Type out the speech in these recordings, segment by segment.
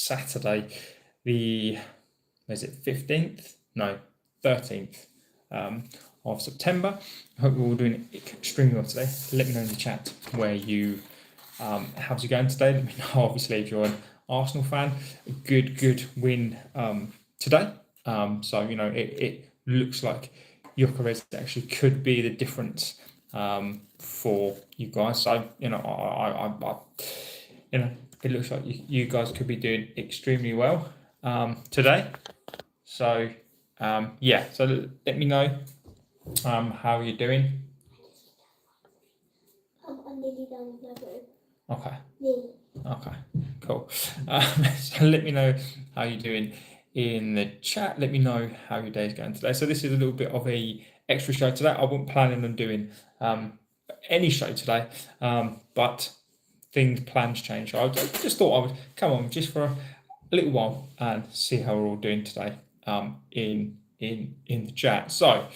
Saturday, the 15th? No, 13th of September. I hope we're all doing extremely well today. Let me know in the chat where you, how's it going today? Let me know, obviously, if you're an Arsenal fan. A good win today. So, it looks like Gyökeres actually could be the difference for you guys. So, it looks like you guys could be doing extremely well today. So, so let me know how you're doing. I'm nearly done with my room. Okay. Nearly. Okay, cool. So let me know how you're doing in the chat. Let me know how your day is going today. So this is a little bit of a extra show today. I wasn't planning on doing any show today, but plans change. So I just thought I would come on just for a little while and see how we're all doing today in the chat. So a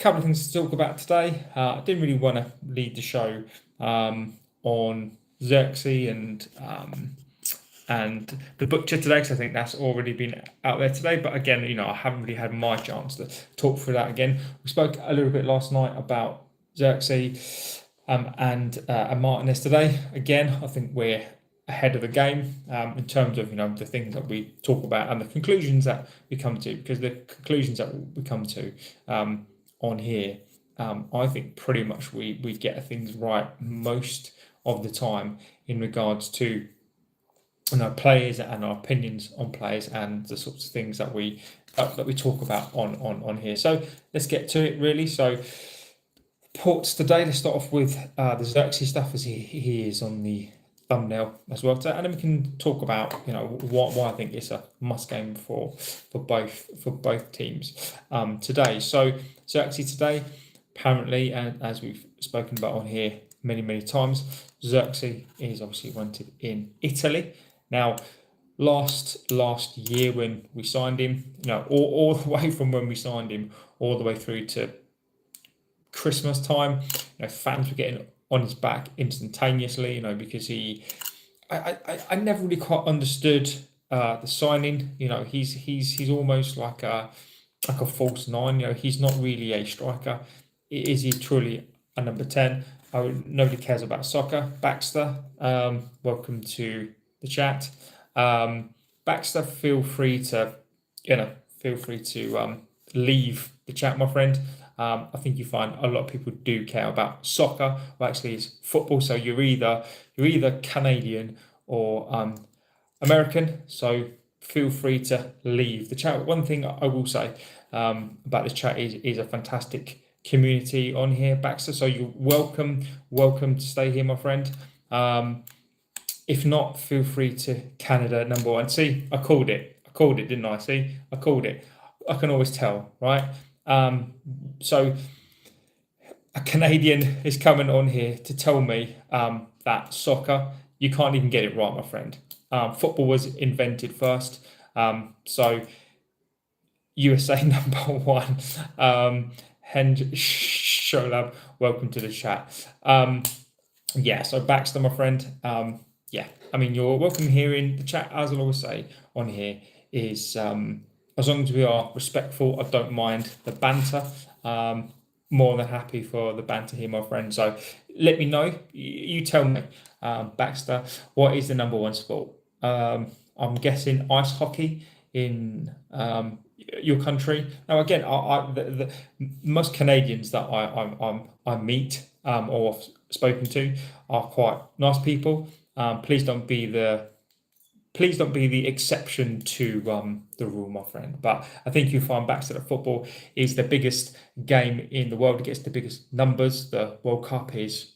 couple of things to talk about today. I didn't really want to lead the show on Zirkzee and the butcher today, because I think that's already been out there today. But again, I haven't really had my chance to talk through that again. We spoke a little bit last night about Zirkzee and Martinez today. Again, I think we're ahead of the game in terms of the things that we talk about and the conclusions that we come to, because the conclusions that we come to on here, I think pretty much we get things right most of the time in regards to players and our opinions on players and the sorts of things that we talk about on here. So let's get to it really. So reports today. Let's start off with the Zirkzee stuff, as he is on the thumbnail as well, and then we can talk about why I think it's a must game for both teams today. So Zirkzee today, apparently, and as we've spoken about on here many times, Zirkzee is obviously wanted in Italy. Now, last year when we signed him, all the way from when we signed him all the way through to Christmas time, fans were getting on his back instantaneously, because I never really quite understood the signing. He's almost like a false nine. He's not really a striker. Is he truly a number 10? Nobody cares about soccer. Baxter, welcome to the chat. Baxter, feel free to leave the chat, my friend. I think you find a lot of people do care about soccer, or actually it's football. So you're either Canadian or American. So feel free to leave the chat. One thing I will say about this chat is a fantastic community on here, Baxter. So you're welcome to stay here, my friend. If not, feel free to Canada number 1. See, I called it, didn't I? See, I called it. I can always tell, right? So a Canadian is coming on here to tell me that soccer, you can't even get it right, my friend. Football was invented first. So USA number 1. Henj Sholab, welcome to the chat. So Baxter, my friend. You're welcome here in the chat. As I'll always say on here is, as long as we are respectful, I don't mind the banter. More than happy for the banter here, my friend. So let me know. You tell me, Baxter, what is the number 1 sport? I'm guessing ice hockey in your country. Now, again, the most Canadians that I meet or have spoken to are quite nice people. Please don't be the exception to the rule, my friend. But I think you find Baxter that football is the biggest game in the world. It gets the biggest numbers. The World Cup is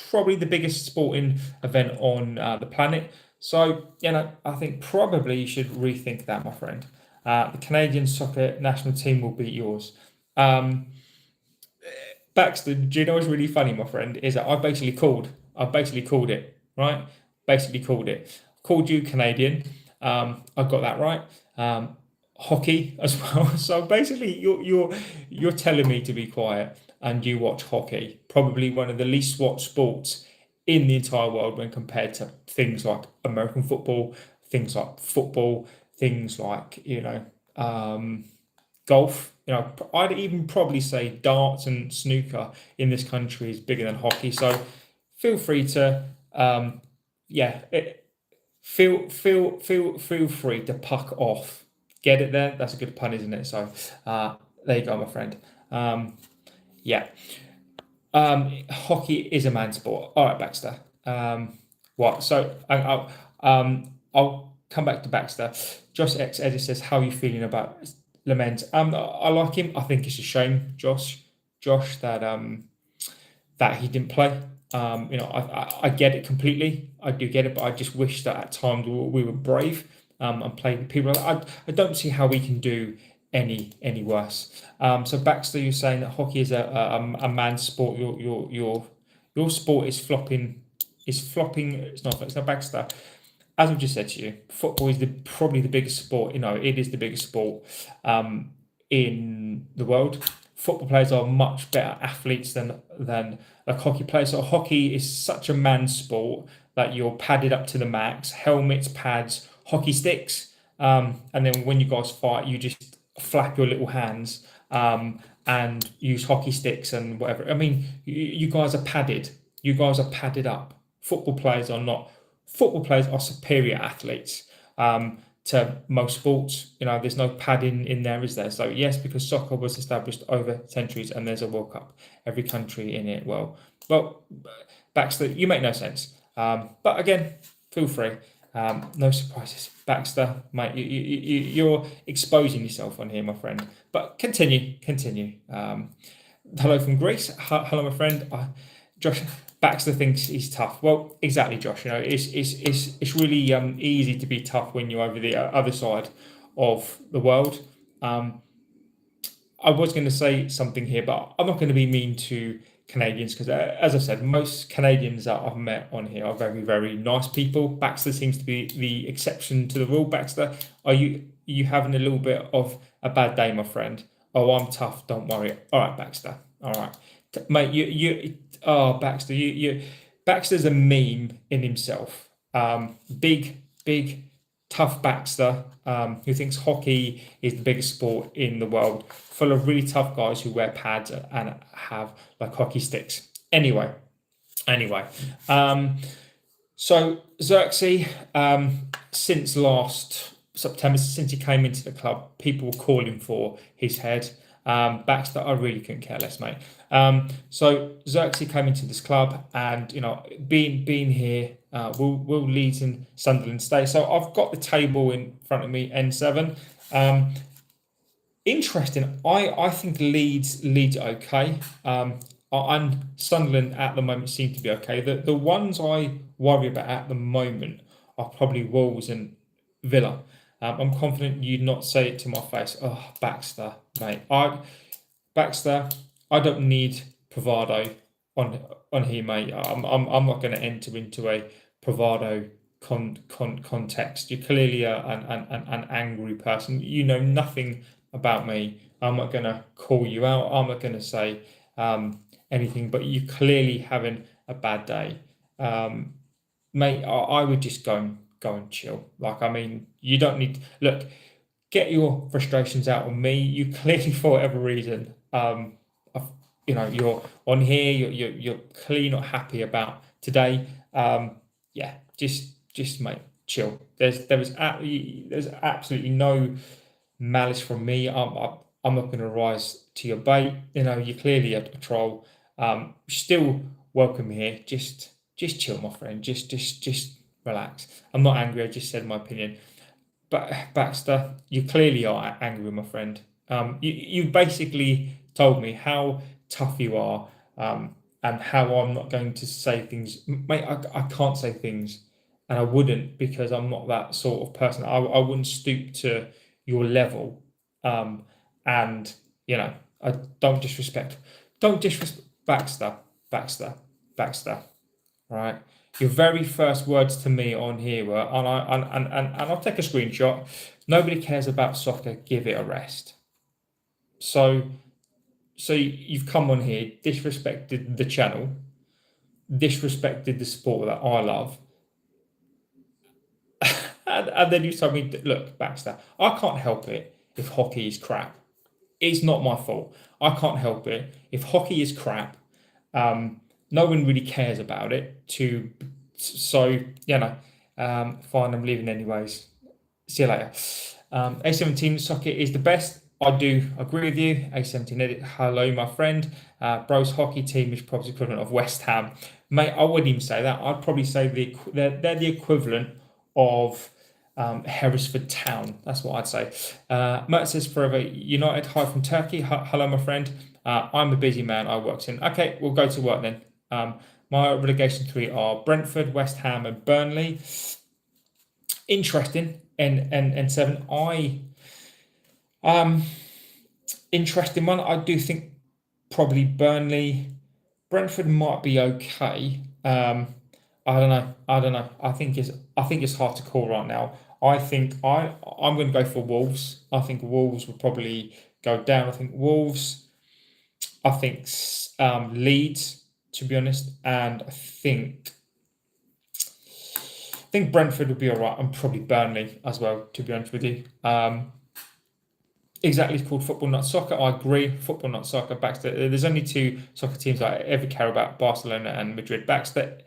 probably the biggest sporting event on the planet. So, I think probably you should rethink that, my friend. The Canadian soccer national team will beat yours. Baxter, do you know what's really funny, my friend, is that I basically called it, right? Basically called it. Called you Canadian. I got that right. Hockey as well. So basically, you're telling me to be quiet, and you watch hockey, probably one of the least watched sports in the entire world when compared to things like American football, things like football, things like golf. I'd even probably say darts and snooker in this country is bigger than hockey. So feel free to feel free to puck off. Get it there? That's a good pun, isn't it? So there you go, my friend. Yeah. Hockey is a man's sport. All right, Baxter. What? So I'll come back to Baxter. Josh X Edit says, "How are you feeling about Lament?" I like him. I think it's a shame, Josh, that he didn't play. I get it completely. I do get it, but I just wish that at times we were brave and played people. I don't see how we can do any worse. So Baxter, you're saying that hockey is a man's sport. Your sport is flopping. It's not. It's not Baxter. As I've just said to you, football is probably the biggest sport. It is the biggest sport in the world. Football players are much better athletes than like hockey players. So hockey is such a man's sport that you're padded up to the max, helmets, pads, hockey sticks, and then when you guys fight, you just flap your little hands and use hockey sticks and whatever. I mean, you guys are padded. You guys are padded up. Football players are not. Football players are superior athletes to most sports. There's no padding in there, is there? So yes, because soccer was established over centuries and there's a World Cup, every country in it. Well, Baxter, you make no sense. But again, feel free. No surprises. Baxter, mate, you're exposing yourself on here, my friend. But continue. Hello from Greece. Hello, my friend. Josh Baxter thinks he's tough. Well, exactly, Josh. It's really easy to be tough when you're over the other side of the world. I was going to say something here, but I'm not going to be mean to Canadians because, as I said, most Canadians that I've met on here are very, very nice people. Baxter seems to be the exception to the rule. Baxter, are you having a little bit of a bad day, my friend? Oh, I'm tough. Don't worry. All right, Baxter. All right, mate. Baxter. Baxter's a meme in himself. Big, tough Baxter, who thinks hockey is the biggest sport in the world, full of really tough guys who wear pads and have like hockey sticks. Anyway. So Zirkzee, since last September, since he came into the club, people were calling for his head. Baxter, I really couldn't care less, mate. So Zirkzee came into this club, and being here, will Leeds and Sunderland stay? So I've got the table in front of me, N7. Interesting. I think Leeds are okay. And Sunderland at the moment seem to be okay. The ones I worry about at the moment are probably Wolves and Villa. I'm confident you'd not say it to my face. Oh, Baxter, mate. Baxter, I don't need bravado on here, mate. I'm not going to enter into a bravado context. You're clearly an angry person. You know nothing about me. I'm not going to call you out. I'm not going to say anything. But you clearly having a bad day, mate. I would just go and chill. Like, I mean, you don't need look. Get your frustrations out on me. You clearly, for whatever reason, you're on here. You're clearly not happy about today. Yeah, just mate, chill. There's absolutely no malice from me. I'm not going to rise to your bait. You're clearly a troll. Still welcome here. Just chill, my friend. Just relax. I'm not angry. I just said my opinion. But Baxter, you clearly are angry, my friend. You basically told me how tough you are, and how I'm not going to say things. Mate, I can't say things, and I wouldn't, because I'm not that sort of person. I wouldn't stoop to your level, and I don't disrespect. Don't disrespect Baxter. Right. Your very first words to me on here were, and I'll take a screenshot. Nobody cares about soccer. Give it a rest. So you've come on here, disrespected the channel, disrespected the sport that I love, and then you told me, look, Baxter, I can't help it if hockey is crap. It's not my fault. I can't help it if hockey is crap. No one really cares about it. So fine. I'm leaving anyways. See you later. A17 soccer is the best. I do agree with you. A17 edit. Hello, my friend. Bro's hockey team is probably equivalent of West Ham. Mate, I wouldn't even say that. I'd probably say they're the equivalent of Hereford Town. That's what I'd say. Mert says Forever United. Hi from Turkey. Hello, my friend. I'm a busy man. I work in. Okay, we'll go to work then. My relegation three are Brentford, West Ham, and Burnley. Interesting. And seven. Interesting one. I do think probably Burnley. Brentford might be okay. I don't know. I think it's hard to call right now. I think I'm going to go for Wolves. I think Wolves will probably go down. I think Wolves. I think Leeds, to be honest, and I think Brentford will be all right, and probably Burnley as well, to be honest with you. Exactly, it's called Football Not Soccer. I agree. Football Not Soccer. Baxter. There's only two soccer teams I ever care about: Barcelona and Madrid. Baxter.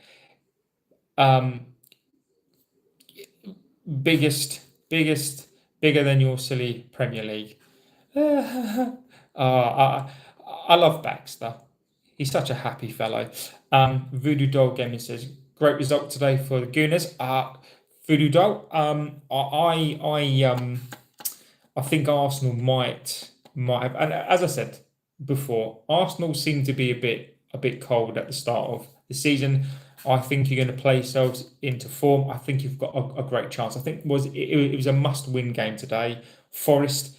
Biggest, bigger than your silly Premier League. I love Baxter. He's such a happy fellow. Voodoo Doll Gaming says, great result today for the Gooners. Voodoo Doll, I think Arsenal might have, and as I said before, Arsenal seem to be a bit cold at the start of the season. I think you're going to play yourselves into form. I think you've got a great chance. I think it was a must-win game today. Forest,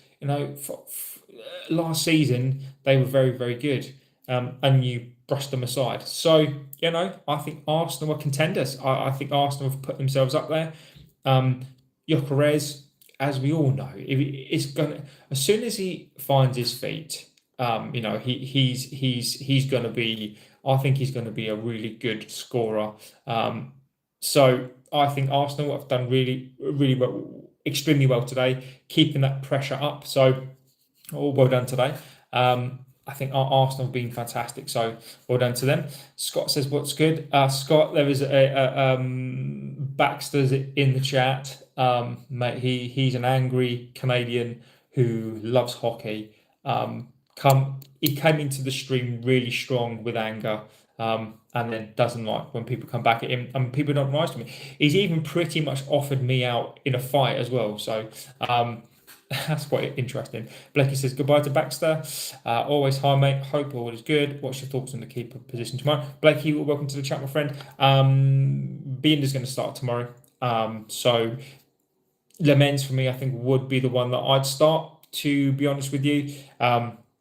last season they were very, very good, and you brushed them aside. So I think Arsenal are contenders. I think Arsenal have put themselves up there. Gyökeres, as we all know, it's gonna as soon as he finds his feet, he's gonna be. I think he's going to be a really good scorer. So I think Arsenal have done really, really well, extremely well today, keeping that pressure up. So all well done today. I think Arsenal have been fantastic. So well done to them. Scott says, "What's good?" Scott, there is a Baxter's in the chat. Mate, he's an angry Canadian who loves hockey. He came into the stream really strong with anger, and then doesn't like when people come back at him and people don't rise to me. He's even pretty much offered me out in a fight as well. So that's quite interesting. Blakey says goodbye to Baxter. Always hi, mate. Hope all is good. What's your thoughts on the keeper position tomorrow? Blakey, welcome to the chat, my friend. Bienda's going to start tomorrow. So Lamens for me, I think would be the one that I'd start. To be honest with you.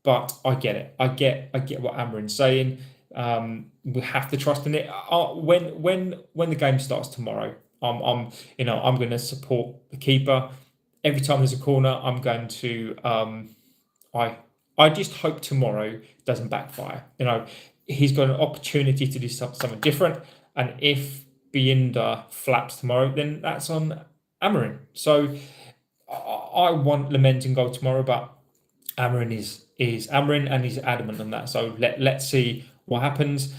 But I get it. I get what Amorin's saying. We have to trust in it. When the game starts tomorrow, I'm going to support the keeper. Every time there's a corner, I'm going to. I just hope tomorrow doesn't backfire. He's got an opportunity to do something different, and if Bienda flaps tomorrow, then that's on Amorin. So I want Lamens in goal tomorrow, but Amorin is Amorin, and he's adamant on that. So let's see what happens.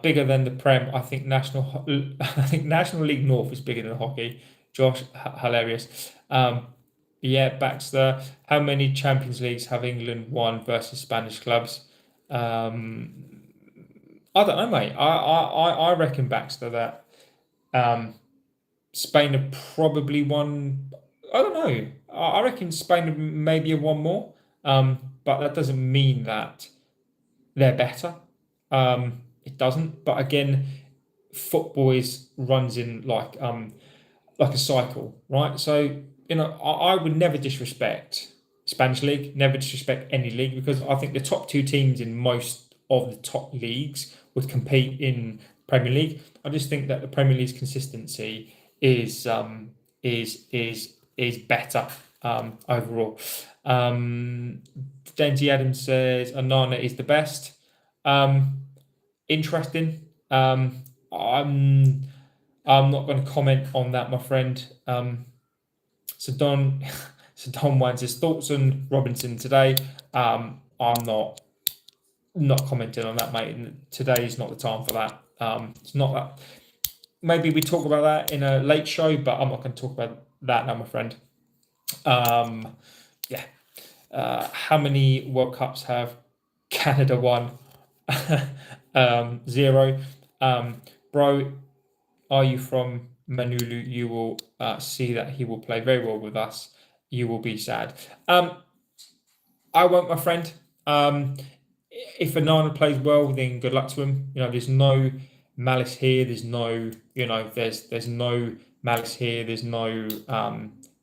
Bigger than the Prem, I think National League North is bigger than hockey. Josh, hilarious. Baxter. How many Champions Leagues have England won versus Spanish clubs? I don't know, mate. I reckon, Baxter, that Spain have probably won. I don't know. I reckon Spain have maybe won more. But that doesn't mean that they're better. It doesn't. But again, football runs in like a cycle, right? So I would never disrespect Spanish league, never disrespect any league, because I think the top two teams in most of the top leagues would compete in Premier League. I just think that the Premier League's consistency is better overall. James E. Adams says Anana is the best. Interesting. I'm not going to comment on that, my friend. So Don wants his thoughts on Robinson today. I'm not commenting on that, mate. Today is not the time for that. It's not that. Maybe we talk about that in a late show, but I'm not going to talk about that now, my friend. Yeah. How many World Cups have Canada won? 0. Bro, are you from Manulu? You will see that he will play very well with us. You will be sad. I won't, my friend. If Onana plays well, then good luck to him. There's no malice here. There's no, there's no malice here. There's no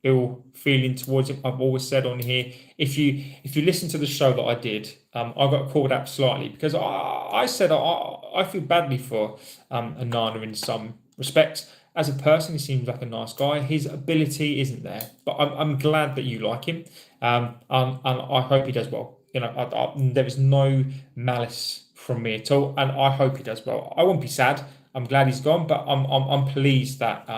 ill feeling towards him. I've always said on here, if you listen to the show that I did, I got called out slightly because I said I feel badly for Onana in some respects. As a person, he seems like a nice guy. His ability isn't there, but I'm glad that you like him, and I hope he does well. There is no malice from me at all, and I hope he does well. I won't be sad. I'm glad he's gone, but I'm pleased that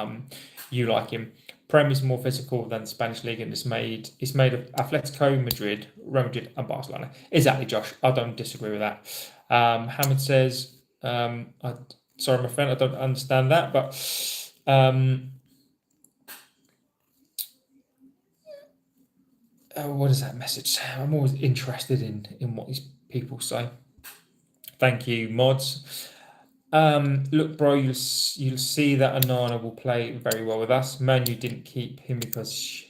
you like him. Prem is more physical than the Spanish league, and it's made of Atletico Madrid, Real Madrid, and Barcelona. Exactly, Josh. I don't disagree with that. Hamid says, sorry, my friend, I don't understand that, but what does that message say? I'm always interested in what these people say. Thank you, mods. Look, bro, you'll see that Onana will play very well with us. Manu didn't keep him because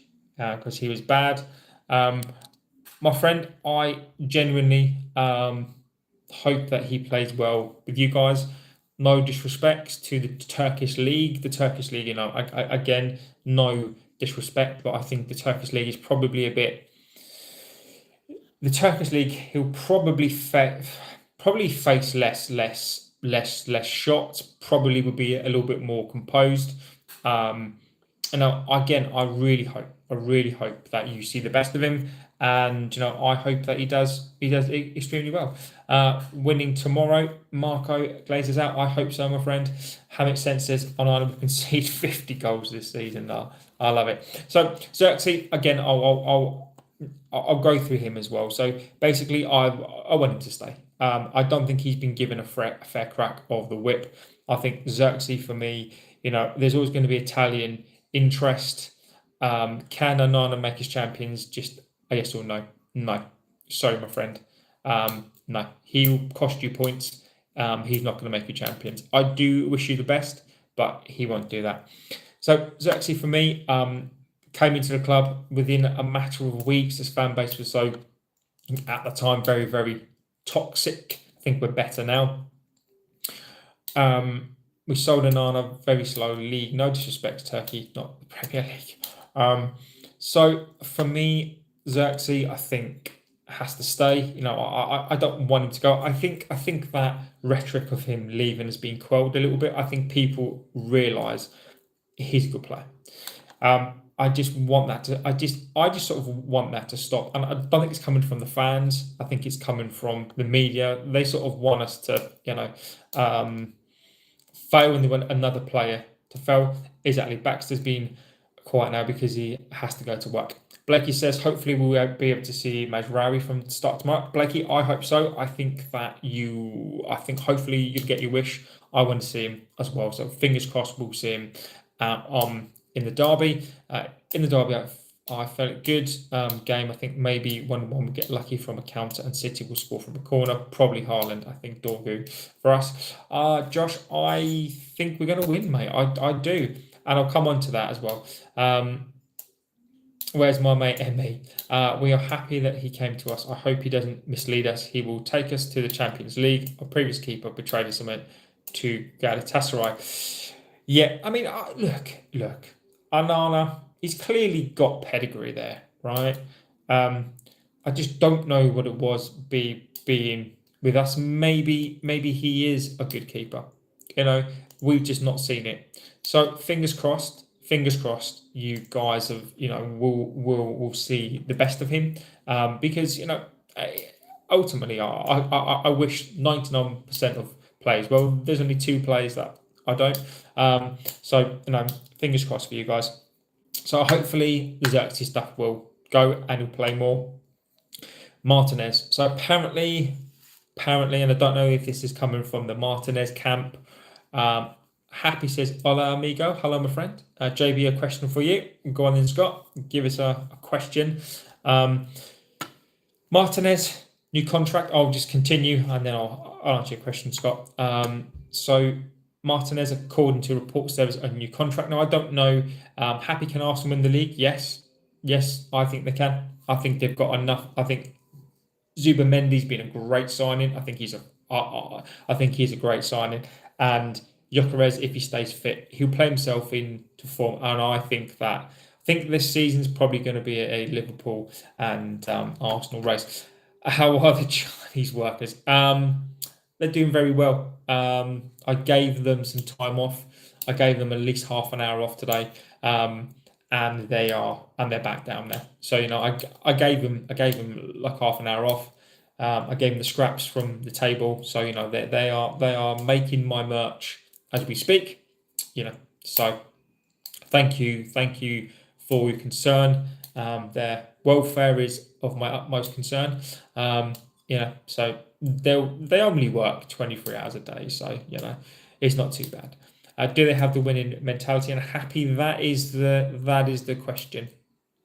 he was bad. My friend, I genuinely hope that he plays well with you guys. No disrespect to the Turkish league. The Turkish league, again, no disrespect, but I think the Turkish league is probably a bit. The Turkish league, he'll probably face less shots. Probably would be a little bit more composed. And again, I really hope that you see the best of him, and I hope that he does extremely well. Winning tomorrow, Marco glazes out. I hope so, my friend. Hamid Sense says Onana will concede 50 goals this season. I love it. So Zirkzee, again, I'll go through him as well. So basically, I want him to stay. I don't think he's been given a fair crack of the whip. I think Zirkzee, for me, there's always going to be Italian interest. Can Onana make us champions? Just a yes or no? No. Sorry, my friend. No. He'll cost you points. He's not going to make you champions. I do wish you the best, but he won't do that. So Zirkzee, for me, came into the club within a matter of weeks. His fan base was so, at the time, very, very toxic. I think we're better now. We sold Onana very slowly. No disrespect to Turkey, not the Premier League. So for me, Zirkzee, I think, has to stay. I don't want him to go. I think that rhetoric of him leaving has been quelled a little bit. I think people realise he's a good player. I just want that to. I just sort of want that to stop, and I don't think it's coming from the fans. I think it's coming from the media. They sort of want us to, fail, and they want another player to fail. Exactly. Baxter's been quiet now because he has to go to work. Blakey says, hopefully we'll be able to see Mazraoui from the start tomorrow. Blakey, I hope so. I think hopefully you'll get your wish. I want to see him as well. So fingers crossed we'll see him in the derby. I felt good game. I think maybe 1-1 we'll get lucky from a counter and City will score from a corner. Probably Haaland. I think Dorgu for us. Josh, I think we're going to win, mate. I do. And I'll come on to that as well. Where's my mate Emmy? We are happy that he came to us. I hope he doesn't mislead us. He will take us to the Champions League. Our previous keeper betrayed us to Galatasaray. Yeah, I mean, look. Onana, he's clearly got pedigree there, right? I just don't know what it was being with us. Maybe he is a good keeper. We've just not seen it. So fingers crossed, you guys have, will see the best of him. Because ultimately, I wish 99% of players. Well, there's only 2 players that I don't. So fingers crossed for you guys. So hopefully the Zirkzee stuff will go and he'll play more. Martinez. So apparently, and I don't know if this is coming from the Martinez camp. Happy says, "Hola amigo, hello my friend." JB, a question for you. Go on then, Scott. Give us a question. Martinez, new contract. I'll just continue and then I'll answer your question, Scott. So Martinez, according to reports, there is a new contract. Now I don't know. Happy can Arsenal win the league? Yes, I think they can. I think they've got enough. I think Zubimendi's been a great signing. I think he's a great signing. And Gyökeres, if he stays fit, he'll play himself into form. And I think this season's probably going to be a Liverpool and Arsenal race. How are the Chinese workers? They're doing very well. I gave them some time off. I gave them at least half an hour off today. And they're back down there. So I gave them like half an hour off. I gave them the scraps from the table. So they are making my merch as we speak. So thank you for your concern. Their welfare is of my utmost concern. So they only work 23 hours a day. So it's not too bad. Do they have the winning mentality? And Happy, that is the question.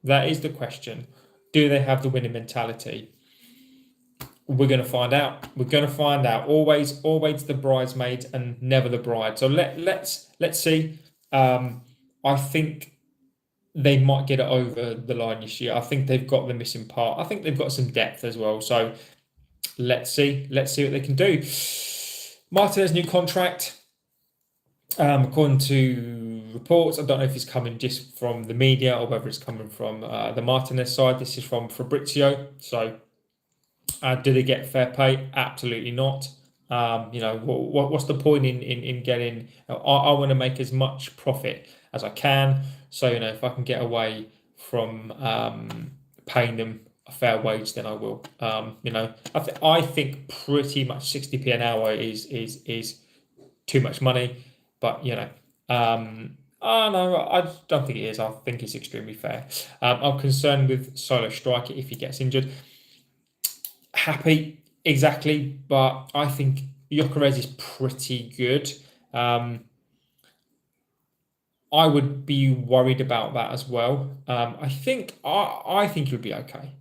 That is the question. Do they have the winning mentality? We're going to find out. Always the bridesmaids and never the bride. So let's see. I think they might get it over the line this year. I think they've got the missing part. I think they've got some depth as well. So let's see what they can do. Martinez new contract. According to reports, I don't know if it's coming just from the media or whether it's coming from the Martinez side. This is from Fabrizio. So, do they get fair pay? Absolutely not. What's the point in getting? I want to make as much profit as I can. So if I can get away from paying them a fair wage, then I will. I think pretty much 60p an hour is too much money. But no, I don't think it is. I think it's extremely fair. I'm concerned with solo striker if he gets injured. Happy, exactly, but I think Gyökeres is pretty good. I would be worried about that as well. I think he'll be okay.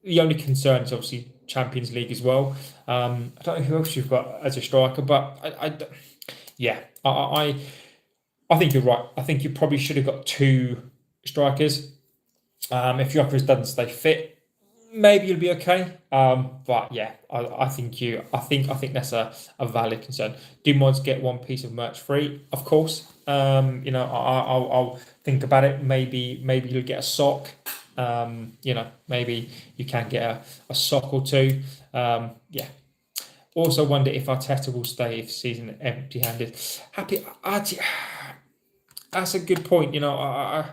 The only concern is obviously Champions League as well. I don't know who else you've got as a striker, but I think you're right. I think you probably should have got two strikers. If Gyökeres doesn't stay fit, maybe you'll be okay. But yeah, I think that's a valid concern. Do mods get one piece of merch free? Of course. I'll think about it. Maybe you'll get a sock. Maybe you can get a sock or two. Also wonder if Arteta will stay if season empty-handed. Happy, that's a good point. I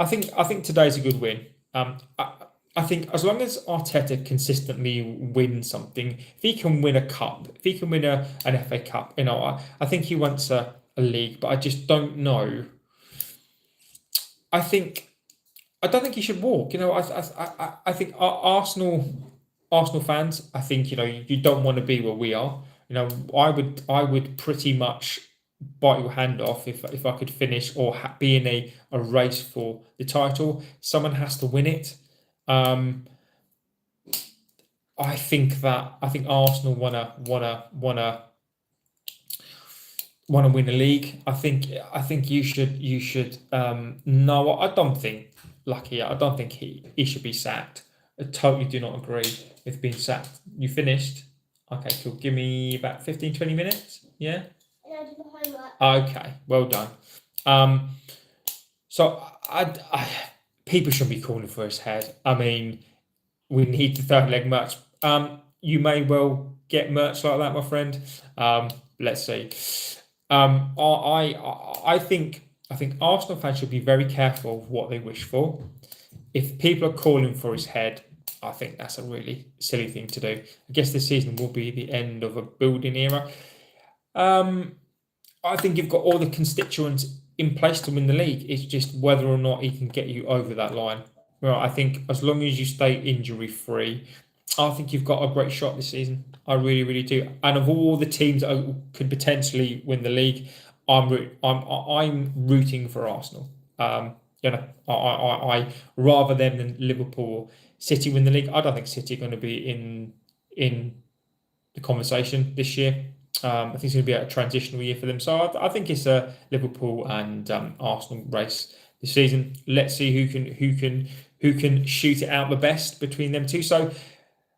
think today's a good win. I think as long as Arteta consistently wins something, if he can win a cup, if he can win an FA Cup, I think he wants a league, but I just don't know. I don't think he should walk. I think Arsenal fans. I think you don't want to be where we are. I would pretty much bite your hand off if I could finish or be in a race for the title. Someone has to win it. I think Arsenal wanna win a league. I think you should. No, I don't think. Lucky, I don't think he should be sacked. I totally do not agree with being sacked. You finished? Okay, cool. Give me about 15, 20 minutes. Yeah? Yeah, I did the homework. Okay, well done. So people shouldn't be calling for his head. I mean, we need the third leg merch. You may well get merch like that, my friend. Let's see. I think Arsenal fans should be very careful of what they wish for. If people are calling for his head, I think that's a really silly thing to do. I guess this season will be the end of a building era. I think you've got all the constituents in place to win the league. It's just whether or not he can get you over that line. Well, I think as long as you stay injury free, I think you've got a great shot this season. I really, really do. And of all the teams that could potentially win the league, I'm rooting for Arsenal. I rather them than Liverpool, City win the league. I don't think City are going to be in the conversation this year. I think it's going to be a transitional year for them. So I think it's a Liverpool and Arsenal race this season. Let's see who can shoot it out the best between them two. So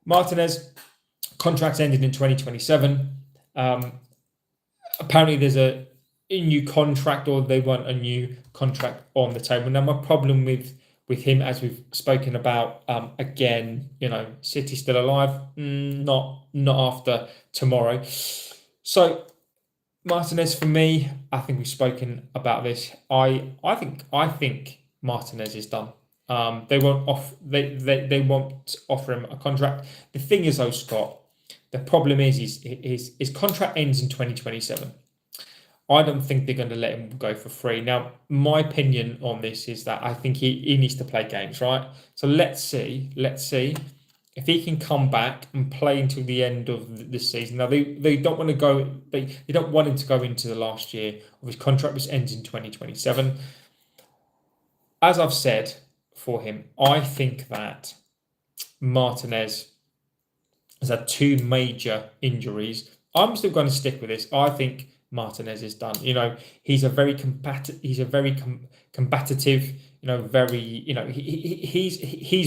Martinez contract's ended in 2027. Apparently there's a new contract, or they want a new contract on the table. Now my problem with him, as we've spoken about, again, City's still alive, not after tomorrow. So Martinez, for me, I think we've spoken about this. I think Martinez is done. They won't offer him a contract. The thing is, though, Scott, the problem is his contract ends in 2027. I don't think they're going to let him go for free. Now, my opinion on this is that I think he needs to play games, right? So let's see if he can come back and play until the end of this season. Now, they don't want to go. They don't want him to go into the last year of his contract, which ends in 2027. As I've said for him, I think that Martinez has had two major injuries. I'm still going to stick with this. I think Martinez is done. He's a very combative. He's a very combative. He's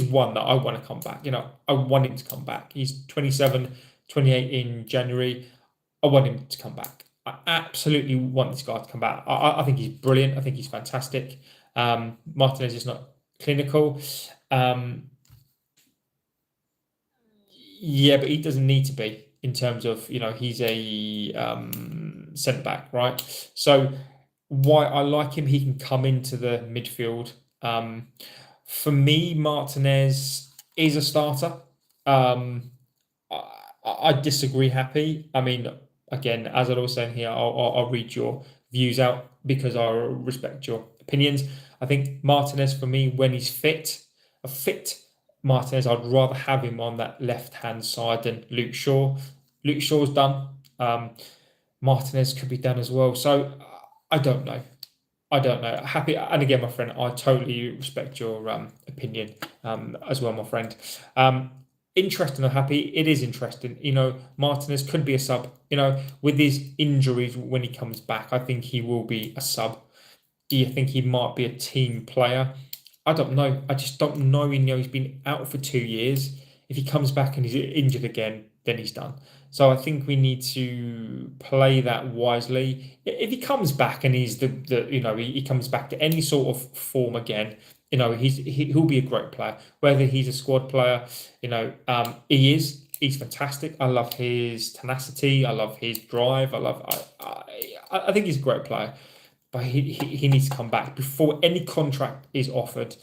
one that I want to come back. I want him to come back. He's 27, 28 in January. I want him to come back. I absolutely want this guy to come back. I think he's brilliant. I think he's fantastic. Martinez is not clinical. Yeah, but he doesn't need to be, in terms of, he's a centre back, right? So why I like him, he can come into the midfield. For me, Martinez is a starter. I disagree, Happy. I mean, again, as I was saying here, I'll read your views out because I respect your opinions. I think Martinez, for me, when he's fit, a fit Martinez, I'd rather have him on that left-hand side than Luke Shaw. Luke Shaw's done. Martinez could be done as well. So I don't know. Happy, and again, my friend, I totally respect your opinion as well, my friend. Interesting or Happy, it is interesting. Martinez could be a sub. With his injuries when he comes back, I think he will be a sub. Do you think he might be a team player? I don't know. I just don't know. He's been out for 2 years. If he comes back and he's injured again, then he's done. So I think we need to play that wisely. If he comes back and he's he comes back to any sort of form again, he'll be a great player. Whether he's a squad player, he is. He's fantastic. I love his tenacity. I love his drive. I think he's a great player. But he needs to come back before any contract is offered.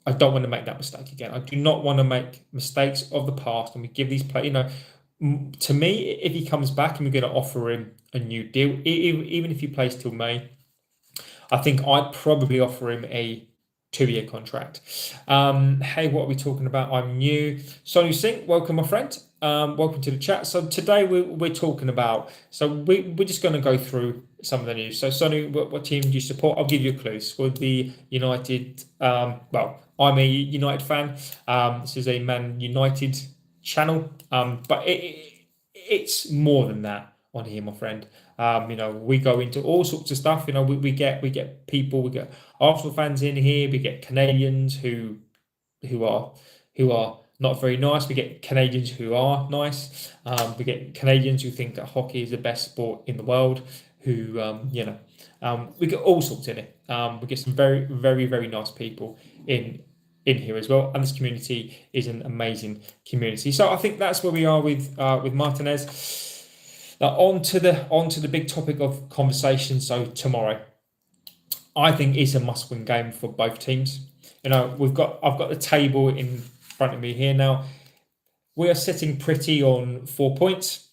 I don't want to make that mistake again. I do not want to make mistakes of the past, and we give these players. To me, if he comes back and we're going to offer him a new deal, even if he plays till May, I think I'd probably offer him a 2-year contract. Hey, what are we talking about? I'm new. Sonu Singh, welcome, my friend. Welcome to the chat. So today we're talking about, we're just going to go through some of the news. So Sonu, what team do you support? I'll give you a clue. For the United, I'm a United fan. This is a Man United channel, but it's more than that on here, my friend. We go into all sorts of stuff. We get people, we get Arsenal fans in here, we get Canadians who are not very nice. We get Canadians who are nice. We get Canadians who think that hockey is the best sport in the world. We get all sorts in it. We get some very, very, very nice people in here as well, and this community is an amazing community. So I think that's where we are with Martinez. Now on to the big topic of conversation. So tomorrow, I think it's a must-win game for both teams. I've got the table in front of me here now. We are sitting pretty on 4 points.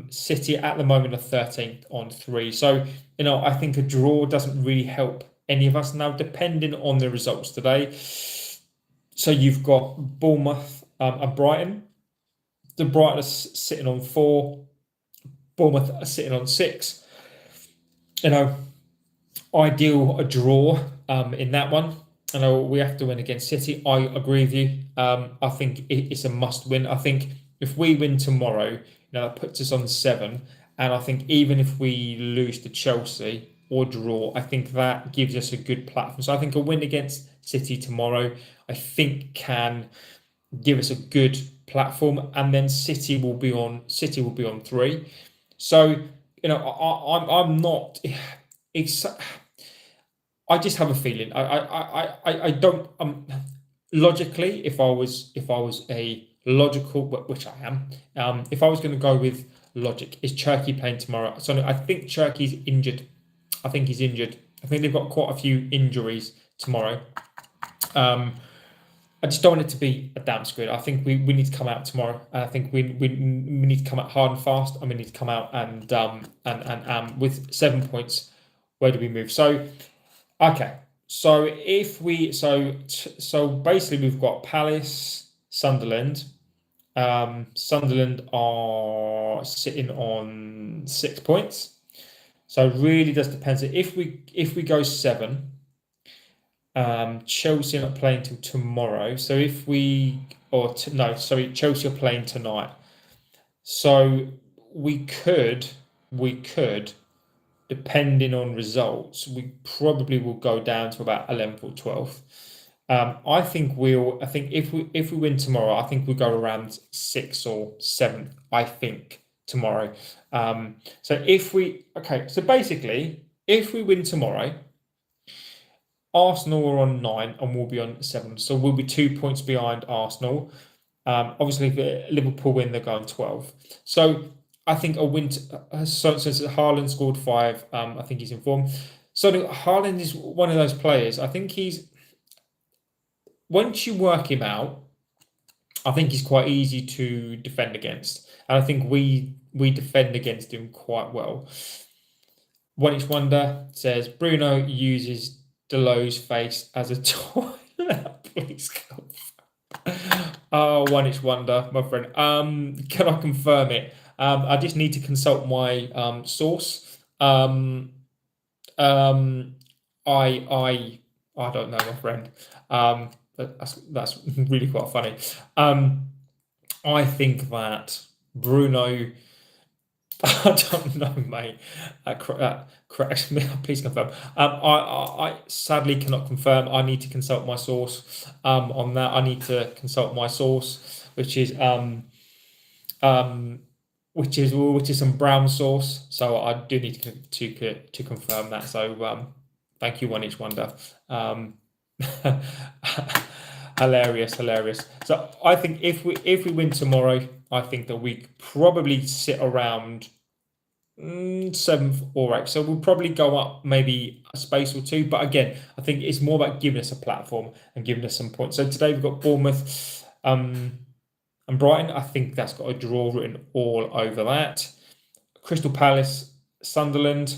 City at the moment are 13th on 3. So, I think a draw doesn't really help any of us now, depending on the results today. So you've got Bournemouth and Brighton. The Brighton are sitting on 4. Bournemouth are sitting on 6. Ideal a draw in that one. We have to win against City. I agree with you. I think it's a must win. I think if we win tomorrow, that puts us on 7. And I think even if we lose to Chelsea or draw, I think that gives us a good platform. So I think a win against City tomorrow, I think can give us a good platform, and then City will be on 3. So I'm not. I just have a feeling. I don't. Logically, if I was a logical, which I am, if I was going to go with logic, is Cherki playing tomorrow? So I think Cherki's injured. I think he's injured. I think they've got quite a few injuries tomorrow. I just don't want it to be a damn squid. I think we need to come out tomorrow. I think we need to come out hard and fast, and we need to come out and with 7 points. Where do we move? So, okay. So if we so basically we've got Palace, Sunderland. Sunderland are sitting on 6 points. So it really does depend. So if we go 7. Chelsea are not playing till tomorrow. So if we Chelsea are playing tonight. So we could, depending on results, we probably will go down to about 11th or 12th. I think if we win tomorrow, I think we'll go around 6th or 7th. I think tomorrow. So basically, if we win tomorrow, Arsenal are on 9 and we'll be on 7. So we'll be 2 points behind Arsenal. Obviously, if Liverpool win, they're going 12. So I think a win. Since Haaland scored 5, I think he's in form. So Haaland is one of those players. I think once you work him out, I think he's quite easy to defend against. And I think we defend against him quite well. One Each Wonder says Bruno uses Delo's face as a toilet. Please go. Oh, One Each Wonder, my friend. Can I confirm it? I just need to consult my source. I don't know, my friend. That's really quite funny. I think that Bruno. I don't know, mate. Correct me. Please confirm. I sadly cannot confirm. I need to consult my source on that. I need to consult my source, which is some brown sauce. So I do need to confirm that. So thank you, One Each Wonder. Hilarious. So I think if we win tomorrow, I think that we probably sit around 7th or 8th. So we'll probably go up maybe a space or 2. But again, I think it's more about giving us a platform and giving us some points. So today we've got Bournemouth and Brighton. I think that's got a draw written all over that. Crystal Palace, Sunderland.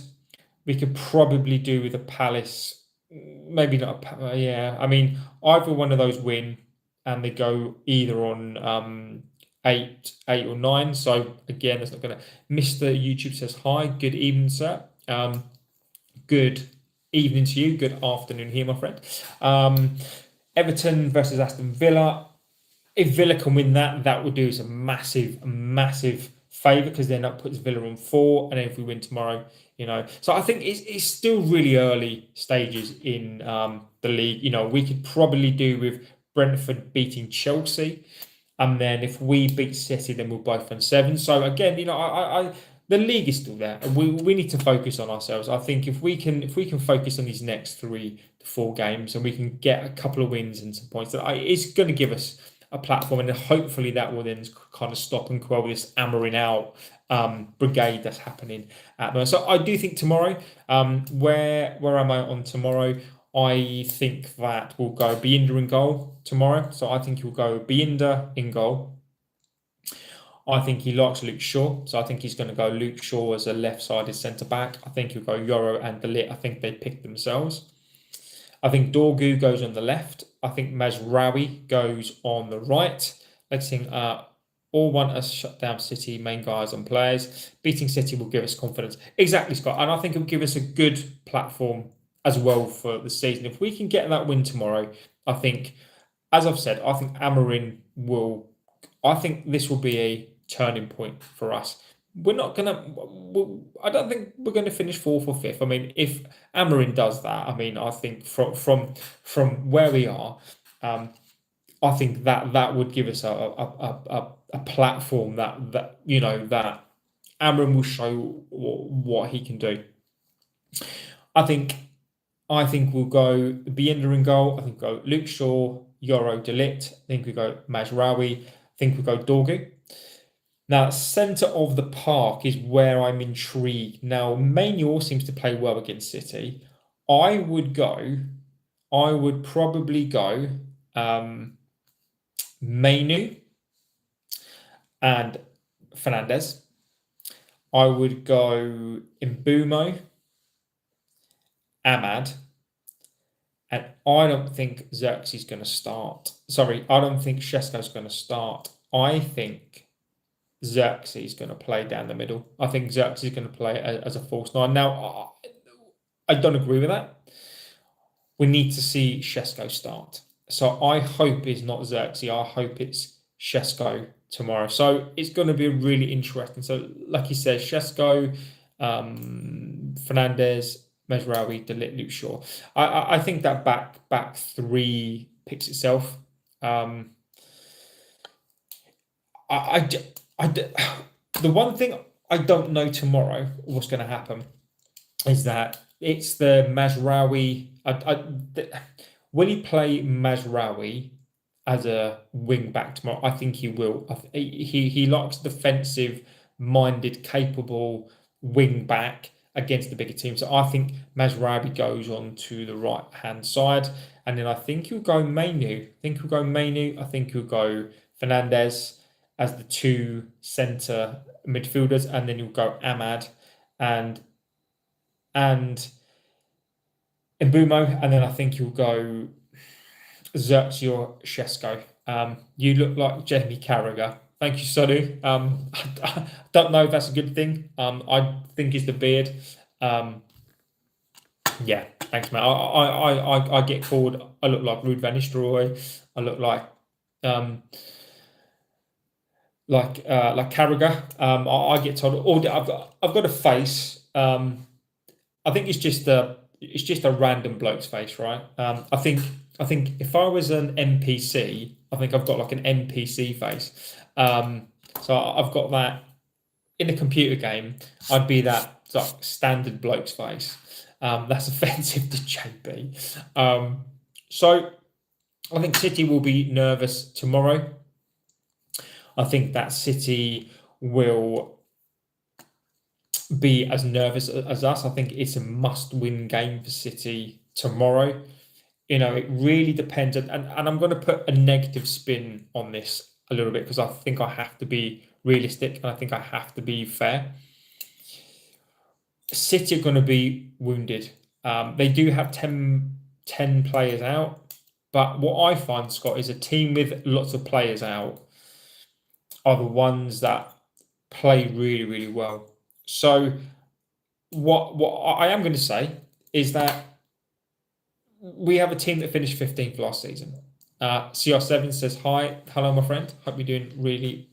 We could probably do with a Palace. Maybe not. Yeah, I mean, either one of those win, and they go either on 8 or 9. So again, it's not going to. Mr. YouTube says hi. Good evening, sir. Good evening to you. Good afternoon here, my friend. Everton versus Aston Villa. If Villa can win that would do us a massive favour, because then that puts Villa on 4, and then if we win tomorrow, So I think it's still really early stages in the league. We could probably do with Brentford beating Chelsea, and then if we beat City, then we're both on 7. So again, the league is still there, and we need to focus on ourselves. I think if we can focus on these next 3 to 4 games, and we can get a couple of wins and some points, it's going to give us a platform, and hopefully that will then kind of stop and quell this Amorin out brigade that's happening at the moment. So I do think tomorrow, where am I on tomorrow? I think that we'll go Binder in goal tomorrow. So I think you'll go Binder in goal. I think he likes Luke Shaw, so I think he's going to go Luke Shaw as a left-sided centre-back. I think he'll go Yoro and De Ligt. I think they pick themselves. I think Dorgu goes on the left. I think Mazraoui goes on the right. Let's think all want us shut down City, main guys and players. Beating City will give us confidence. Exactly, Scott. And I think it will give us a good platform as well for the season. If we can get that win tomorrow, I think, as I've said, I think Amorin will... I think this will be a turning point for us. We're not going to... I don't think we're going to finish 4th or 5th. I mean, if Amorin does that, I mean, I think from where we are, I think that would give us a platform that you know that Amorin will show what he can do. I think we'll go Bienda in goal. I think we'll go Luke Shaw, Yoro, De Ligt. I think we go Mazraoui. I think we go Dorgu. Now, centre of the park is where I'm intrigued. Now, Manuel seems to play well against City. I would probably go Mainu and Fernandes. I would go Mbumo, Ahmad, and I don't think Zirkzee's going to start. Sorry, I don't think Šeško's going to start. I think Zirkzee's going to play down the middle. I think Zirkzee's going to play as a false nine. Now, I don't agree with that. We need to see Šeško start. So I hope it's not Zirkzee. I hope it's Šeško tomorrow. So it's going to be really interesting. So like you said, Šeško, Fernandes, Mazraoui, De Ligt, Luke Shaw. I think that back three picks itself. The one thing I don't know tomorrow what's going to happen is that it's the Mazraoui. Will he play Mazraoui as a wing back tomorrow? I think he will. He likes defensive-minded, capable wing back against the bigger team. So I think Mazraoui goes on to the right-hand side. And then I think he'll go Mainu. I think he'll go Fernandes as the two centre midfielders. And then he'll go Ahmad and Mbumo. And then I think he'll go Zirkzee or Šeško. You look like Jamie Carragher. Thank you, Sonu. I don't know if that's a good thing. I think it's the beard. Yeah, thanks, mate. I get called. I look like Ruud van Nistelrooy. I look like Carragher. I get told. I've got a face. I think it's just a random bloke's face, right? I think if I was an NPC, I think I've got like an NPC face. So I've got that in a computer game. I'd be that like standard bloke's face. That's offensive to JB. So I think City will be nervous tomorrow. I think that City will be as nervous as us. I think it's a must-win game for City tomorrow. You know, it really depends. And I'm going to put a negative spin on this a little bit because I think I have to be realistic and I think I have to be fair. City are going to be wounded. They do have 10 players out. But what I find, Scott, is a team with lots of players out are the ones that play really, really well. So what I am going to say is that we have a team that finished 15th last season. CR7 says, hi, hello, my friend. Hope you're doing really,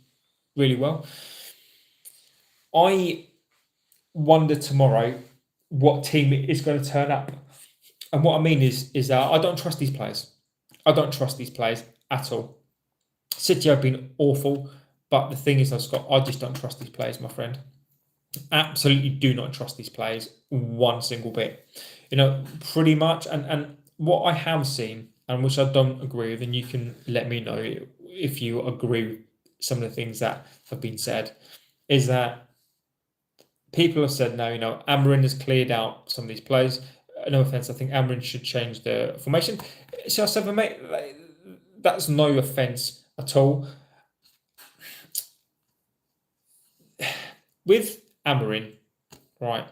really well. I wonder tomorrow what team is going to turn up. And what I mean is I don't trust these players. I don't trust these players at all. City have been awful, but the thing is, Scott, I just don't trust these players, my friend. Absolutely do not trust these players one single bit. You know, pretty much. And what I have seen, and which I don't agree with, and you can let me know if you agree with some of the things that have been said, is that people have said, no, you know, Amorin has cleared out some of these players. No offense, I think Amorin should change the formation. So I said, mate, that's no offense at all. with Amorin, right?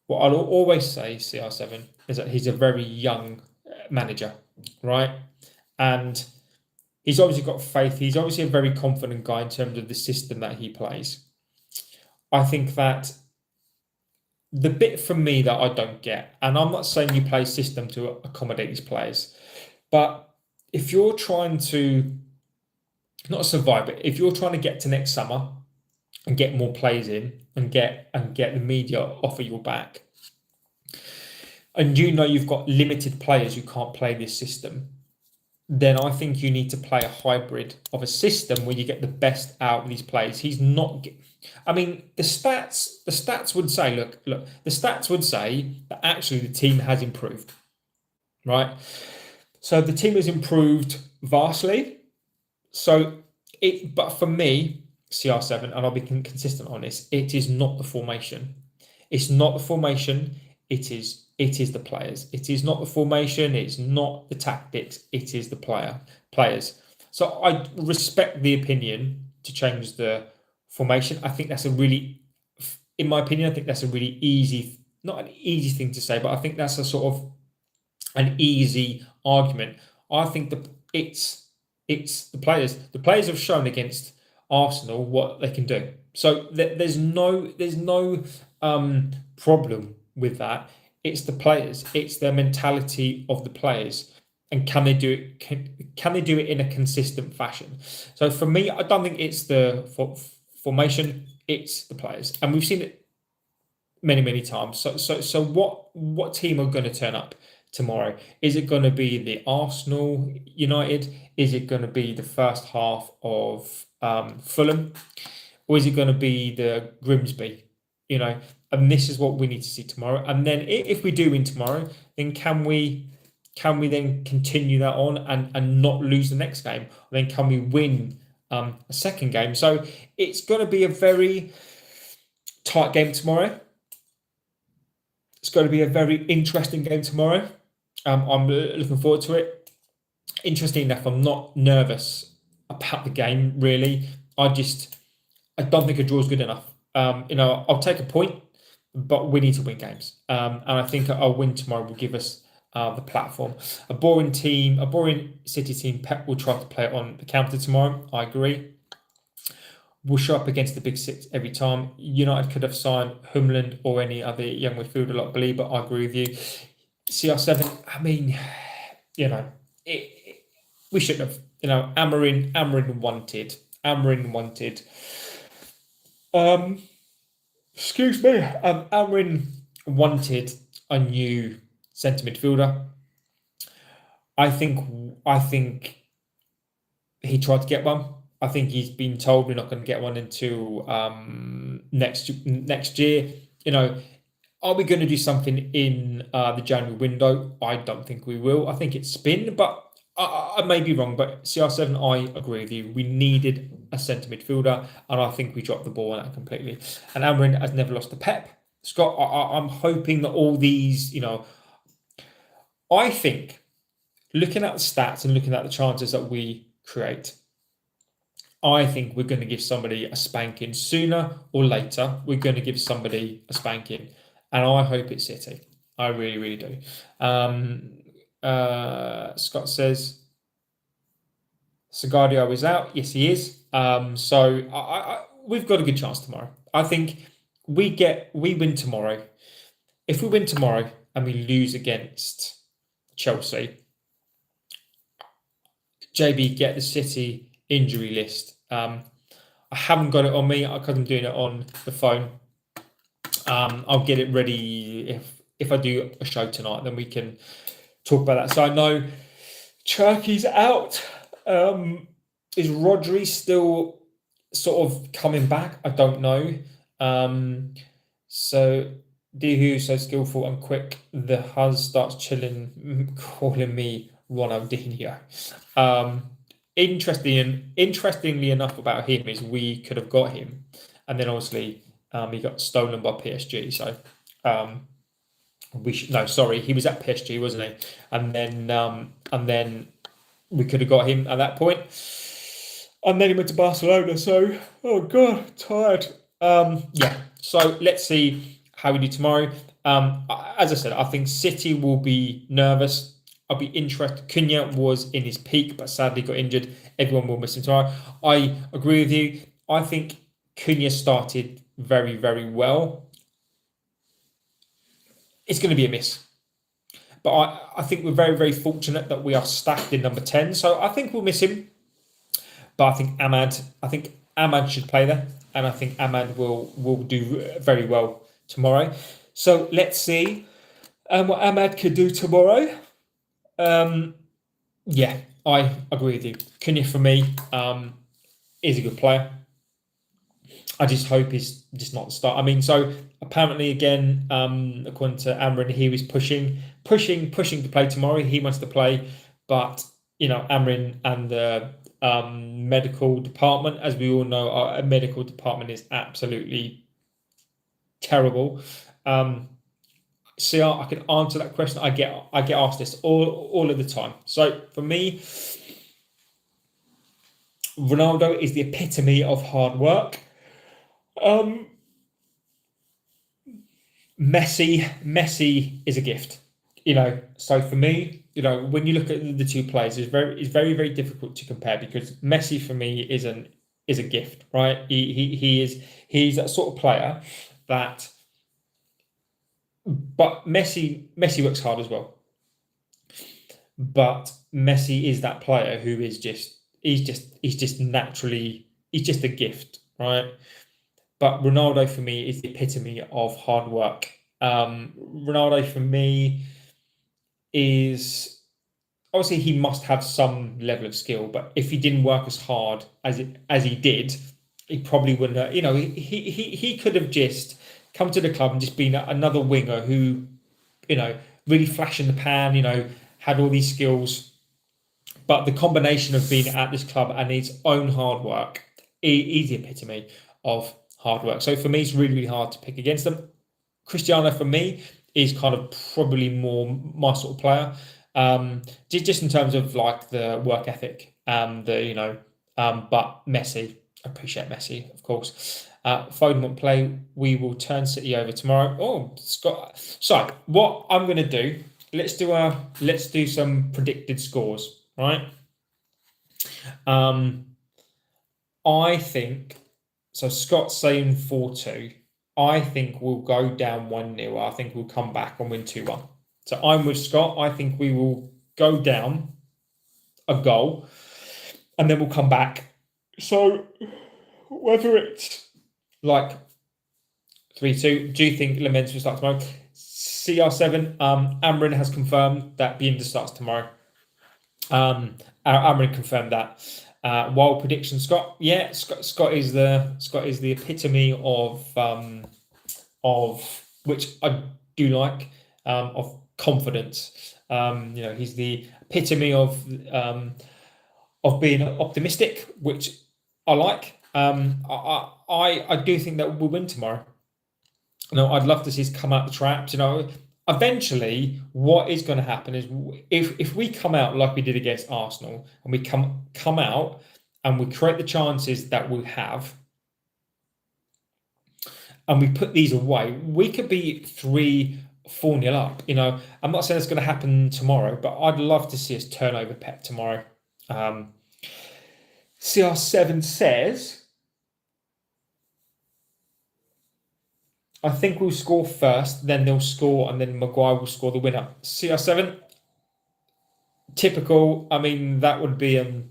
What I'll always say, CR7, is that he's a very young manager, right? And he's obviously got faith. He's obviously a very confident guy in terms of the system that he plays. I think that the bit for me that I don't get, and I'm not saying you play system to accommodate these players, but if you're trying to not survive, but if you're trying to get to next summer and get more players in and get the media off of your back, and you know you've got limited players who can't play this system, then I think you need to play a hybrid of a system where you get the best out of these players. He's not. I mean, the stats would say, look, the stats would say that actually the team has improved, right? So the team has improved vastly. But for me, CR7, and I'll be consistent on this, it is not the formation. It's not the formation. It is the players. It is not the formation. It's not the tactics. It is the players. So I respect the opinion to change the formation. I think that's in my opinion, I think that's a really easy, not an easy thing to say, but I think that's a sort of an easy argument. I think it's the players. The players have shown against Arsenal what they can do. So there's no problem with that. It's the players. It's the mentality of the players, and can they do it? Can they do it in a consistent fashion? So for me, I don't think it's the formation. It's the players, and we've seen it many times. So what team are going to turn up tomorrow? Is it going to be the Arsenal United? Is it going to be the first half of Fulham, or is it going to be the Grimsby? And this is what we need to see tomorrow. And then if we do win tomorrow, then can we then continue that on and not lose the next game? Or then can we win a second game? So it's going to be a very tight game tomorrow. It's going to be a very interesting game tomorrow. I'm looking forward to it. Interesting enough, I'm not nervous about the game, really. I don't think a draw is good enough. I'll take a point, but we need to win games. And I think a win tomorrow will give us the platform. A boring City team, Pep will try to play it on the counter tomorrow. I agree. We'll show up against the big six every time. United could have signed Humland or any other young midfielder like Blee, but I agree with you. CR7, I mean, we shouldn't have. Amorin wanted. Excuse me. Amorin wanted a new centre midfielder. I think he tried to get one. I think he's been told we're not going to get one until next year. Are we going to do something in the January window? I don't think we will. I think it's spin, but I may be wrong. But CR7, I agree with you. We needed a centre midfielder, and I think we dropped the ball on that completely. And Amorin has never lost a pep. Scott, I'm hoping that all these, I think, looking at the stats and looking at the chances that we create, I think we're going to give somebody a spanking sooner or later. We're going to give somebody a spanking, and I hope it's City. I really, really do. Scott says Sagardio is out. Yes, he is. So we've got a good chance tomorrow. I think we win tomorrow. If we win tomorrow and we lose against Chelsea, JB, get the City injury list. I haven't got it on me because I'm doing it on the phone. I'll get it ready if I do a show tonight, then we can talk about that. So I know Turkey's out. Is Rodri still sort of coming back? I don't know. So Dihu so skillful and quick. The Huz starts chilling, calling me Ronaldinho. Interestingly enough about him is we could have got him, and then obviously he got stolen by PSG. So he was at PSG, wasn't he? And then we could have got him at that point, and then he went to Barcelona. So tired. Yeah. So let's see how we do tomorrow. As I said, I think City will be nervous. I'll be interested. Cunha was in his peak, but sadly got injured. Everyone will miss him tomorrow. I agree with you. I think Cunha started very, very well. It's going to be a miss. But I think we're very, very fortunate that we are stacked in number 10. So I think we'll miss him. But I think Ahmad should play there. And I think Ahmad will do very well tomorrow. So let's see what Ahmad could do tomorrow. Yeah, I agree with you. Cunha for me is a good player. I just hope he's just not the start. I mean, so apparently again, according to Amorin, he was pushing to play tomorrow. He wants to play, but Amorin and the medical department, as we all know, our medical department is absolutely terrible. CR, I can answer that question. I get asked this all of the time. So for me, Ronaldo is the epitome of hard work. Messi is a gift. So for me, when you look at the two players, it's very, very difficult to compare because Messi for me is a gift, right? He's that sort of player that, but Messi works hard as well. But Messi is that player who is he's just naturally, he's just a gift, right? But Ronaldo for me is the epitome of hard work. Ronaldo for me is obviously he must have some level of skill, but if he didn't work as hard as he did, he probably wouldn't have, he could have just come to the club and just been another winger who, really flash in the pan, had all these skills. But the combination of being at this club and his own hard work is the epitome of hard work. So for me, it's really, really hard to pick against them. Cristiano for me is kind of probably more my sort of player. Just in terms of like the work ethic, but Messi, I appreciate Messi, of course. Foden won't play. We will turn City over tomorrow. Oh, Scott. So what I'm going to do? Let's do some predicted scores, right? I think so. Scott's saying 4-2. I think we'll go down 1-0. I think we'll come back and win 2-1. So I'm with Scott. I think we will go down a goal and then we'll come back. So whether it's like 3-2, do you think Laments will start tomorrow? CR7, Amorin has confirmed that Binder starts tomorrow. Amorin confirmed that. Wild prediction, Scott. Yeah, Scott is the epitome of which I do like, of confidence. He's the epitome of being optimistic, which I like. I do think that we'll win tomorrow. I'd love to see us come out the traps. Eventually, what is going to happen is if we come out like we did against Arsenal, and we come out and we create the chances that we have, and we put these away, we could be 3-4-0 up. I'm not saying it's going to happen tomorrow, but I'd love to see us turn over Pep tomorrow. CR7 says, I think we'll score first, then they'll score, and then Maguire will score the winner. CR7, typical. I mean, that would be a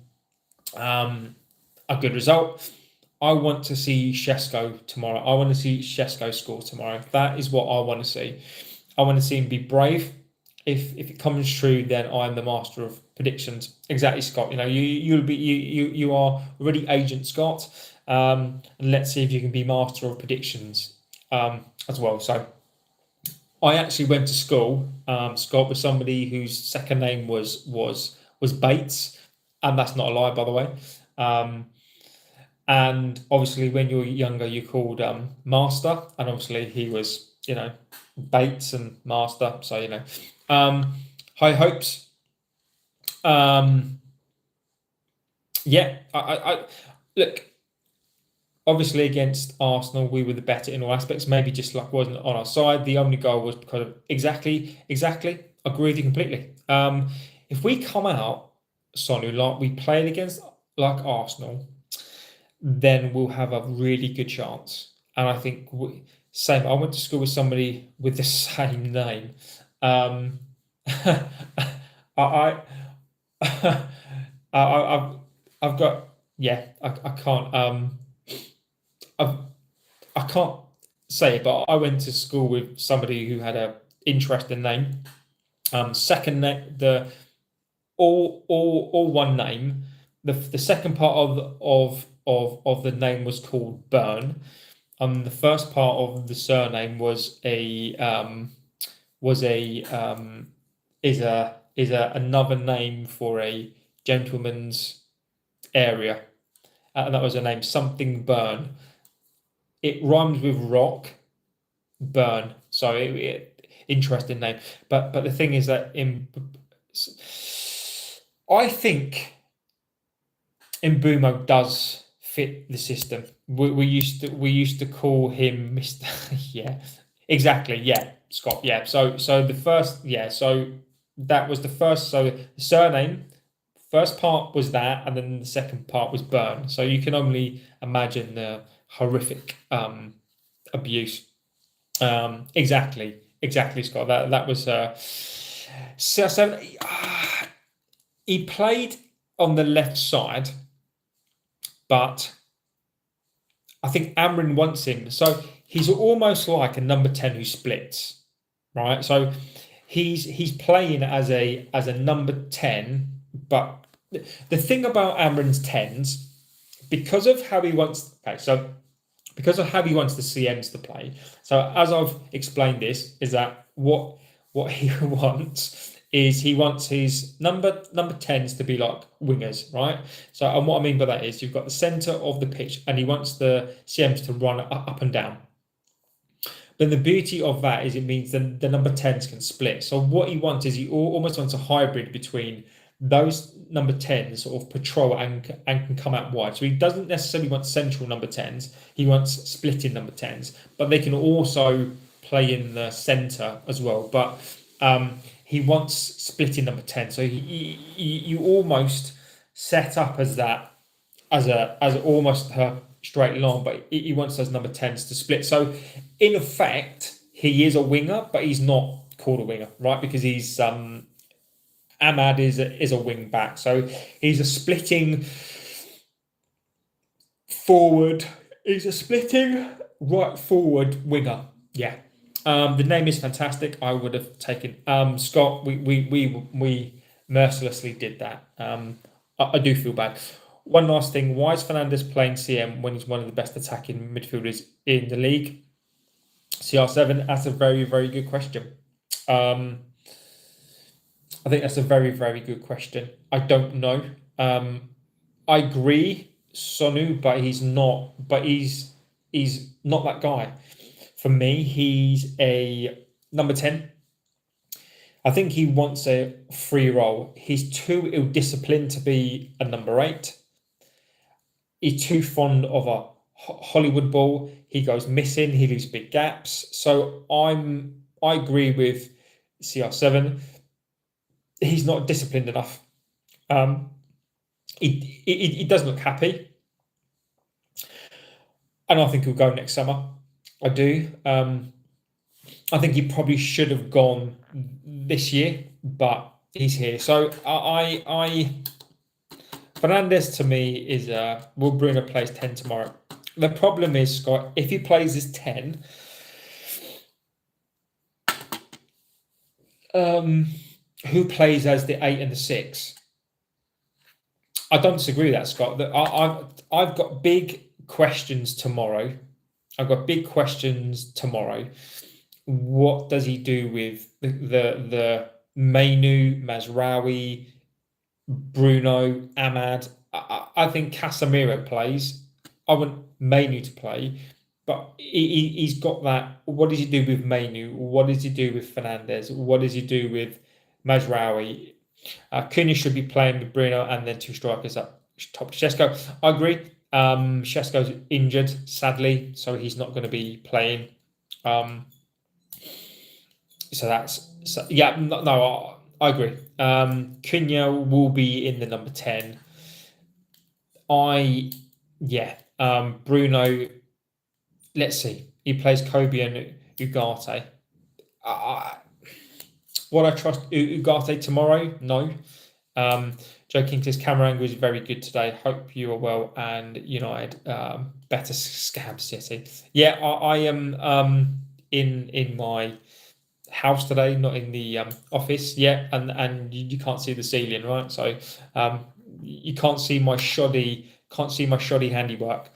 good result. I want to see Šeško tomorrow. I want to see Šeško score tomorrow. That is what I want to see. I want to see him be brave. If it comes true, then I'm the master of predictions. Exactly, Scott. You are already Agent Scott. And let's see if you can be master of predictions as well. So I actually went to school, Scott, with somebody whose second name was Bates, and that's not a lie, by the way. And obviously, when you're younger, you're called Master, and obviously he was, Bates and Master. So high hopes. Yeah, I look. Obviously, against Arsenal, we were the better in all aspects. Maybe just luck wasn't on our side. The only goal was because of exactly. Agree with you completely. If we come out, Sonu, like we played against like Arsenal, then we'll have a really good chance. And I think same. I went to school with somebody with the same name. I, I, I've got I can't I can't say it, but I went to school with somebody who had a interesting name. Second name, the all one name. The second part of the name was called Burn. The first part of the surname was a another name for a gentleman's area, and that was a name something Burn. It rhymes with rock, Burn. So interesting name. But the thing is that I think Mbumo does fit the system. We used to call him Mr. Yeah, exactly. Yeah, Scott. Yeah. So the first. Yeah. So that was the first. So the surname. First part was that, and then the second part was Burn. So you can only imagine the horrific abuse. Exactly, Scott. That was so he played on the left side, but I think Amorin wants him. So he's almost like a number 10 who splits, right? So he's playing as a number 10, but the thing about Amorin's 10s, because of how he wants because of how he wants the CMs to play. So as I've explained this, is that what he wants is he wants his number 10s to be like wingers, right? So, and what I mean by that is you've got the centre of the pitch and he wants the CMs to run up and down. But the beauty of that is it means that the number 10s can split. So what he wants is he almost wants a hybrid between those number 10s sort of patrol and can come out wide. So he doesn't necessarily want central number 10s. He wants splitting number 10s. But they can also play in the centre as well. But he wants splitting number 10. So you almost set up as that, as almost her straight line, but he wants those number 10s to split. So in effect, he is a winger, but he's not called a winger, right? Because he's Ahmad is a wing back, so he's a splitting forward. He's a splitting right forward winger. Yeah, the name is fantastic. I would have taken Scott. We mercilessly did that. I do feel bad. One last thing: why is Fernandes playing CM when he's one of the best attacking midfielders in the league? CR7. That's a very, very good question. I think that's a very, very good question. I don't know. I agree, Sonu, but he's not. But he's not that guy. For me, he's a number 10. I think he wants a free role. He's too ill-disciplined to be a number 8. He's too fond of a Hollywood ball. He goes missing. He leaves big gaps. So I agree with CR7. He's not disciplined enough. He does look happy, and I think he'll go next summer. I do. I think he probably should have gone this year, but he's here. So I Fernandes to me is will Bruno plays 10 tomorrow. The problem is, Scott, if he plays as 10, who plays as the 8 and the 6? I don't disagree with that, Scott. I've got big questions tomorrow. What does he do with the Mainu, Mazraoui, Bruno, Ahmad? I think Casemiro plays. I want Mainu to play, but he's got that. What does he do with Mainu? What does he do with Fernandes? What does he do with Mazraoui? Cunha should be playing with Bruno and then 2 strikers up top. Chesko, I agree. Šeško's injured, sadly, so he's not going to be playing. I agree. Cunha will be in the number 10. Bruno, let's see. He plays Kobe and Ugarte. Would I trust Ugarte tomorrow? No. Joe King says camera angle is very good today. Hope you are well and United better scab City. Yeah, I am in my house today, not in the office yet, and you can't see the ceiling, right? So you can't see my shoddy handiwork.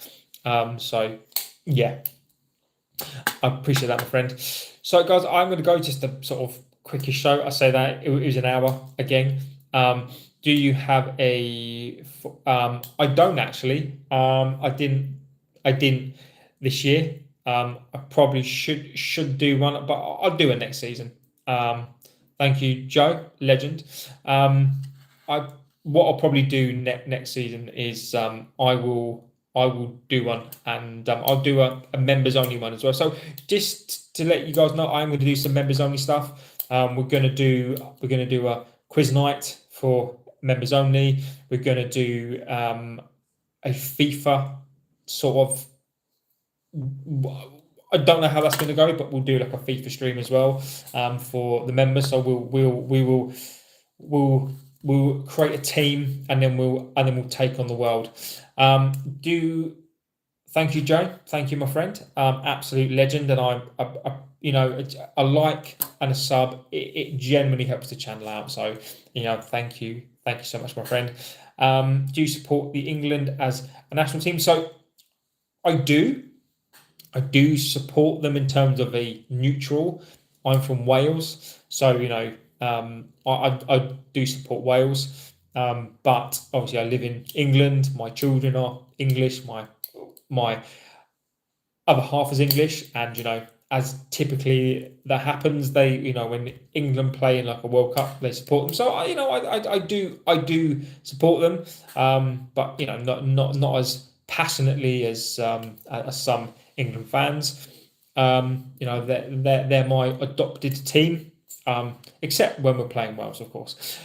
So yeah, I appreciate that, my friend. So guys, I'm going to go just a sort of quickish show. I say that it was an hour again. Do you have a? I don't actually. I didn't this year. I probably should do one, but I'll do it next season. Thank you, Joe, legend. What I'll probably do next season is I will do one, and I'll do a members only one as well. So just to let you guys know, I'm going to do some members only stuff. We're going to do a quiz night for members only. We're going to do a FIFA sort of. I don't know how that's going to go, but we'll do like a FIFA stream as well for the members. So we'll create a team, and then we'll take on the world. Thank you, Joe. Thank you, my friend. Absolute legend, and a like and a sub. It genuinely helps the channel out. So thank you so much, my friend. Do you support the England as a national team? So I do support them in terms of a neutral. I'm from Wales, so I do support Wales. But obviously I live in England. My children are English. My other half is English, and as typically that happens, they when England play in like a World Cup, they support them. So I do support them, but not as passionately as some England fans. They're my adopted team, except when we're playing Wales, of course.